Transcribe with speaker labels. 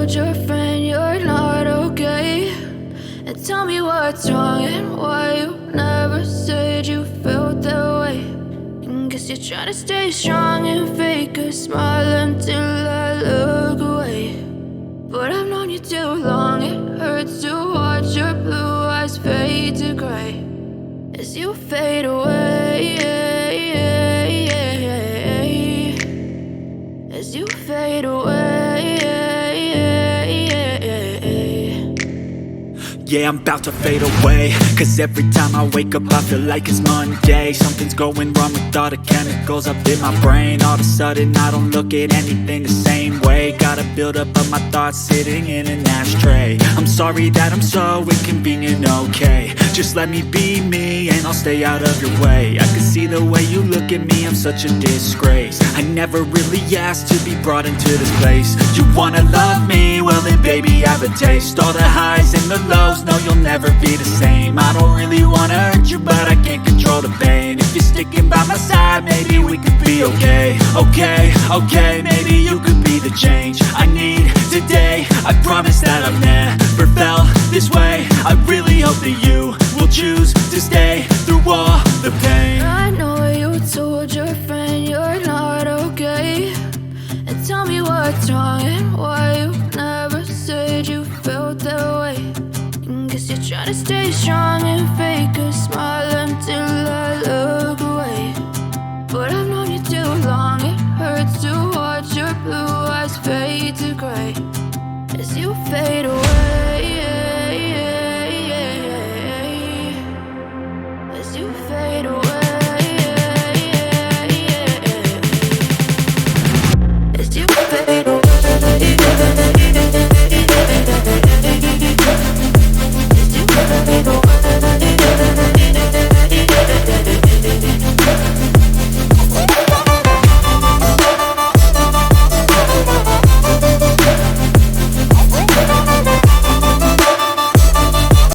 Speaker 1: told your friend you're not okay, and tell me what's wrong and why you never said you felt that way. And guess you're trying to stay strong and fake a smile until I look away. But I've known you too long, it hurts to watch your blue eyes fade to gray as you fade away, as you fade away.
Speaker 2: Yeah, I'm about to fade away, cause every time I wake up I feel like it's Monday. Something's going wrong with all the chemicals up in my brain. All of a sudden I don't look at anything the same way. Got a build up of my thoughts sitting in an ashtray. I'm sorry that I'm so inconvenient, okay. Just let me be me and I'll stay out of your way. I can see the way you look at me, I'm such a disgrace. I never really asked to be brought into this place. You wanna love me? Well then baby have a taste. All the highs and the lows, no you'll never be the same. I don't really wanna hurt you but I can't control the pain. If you're sticking by my side, maybe we could be okay. Okay, maybe you could be the change I need today. I promise that I've never felt this way. I really hope that you will choose to stay through all the pain.
Speaker 1: I know you told your friend you're not okay, and tell me what's wrong and why you never said you felt that way. And guess you're trying to stay strong and fake a smile until I look away. But I've known you too long, it hurts to watch your blue eyes fade to gray as you fade away.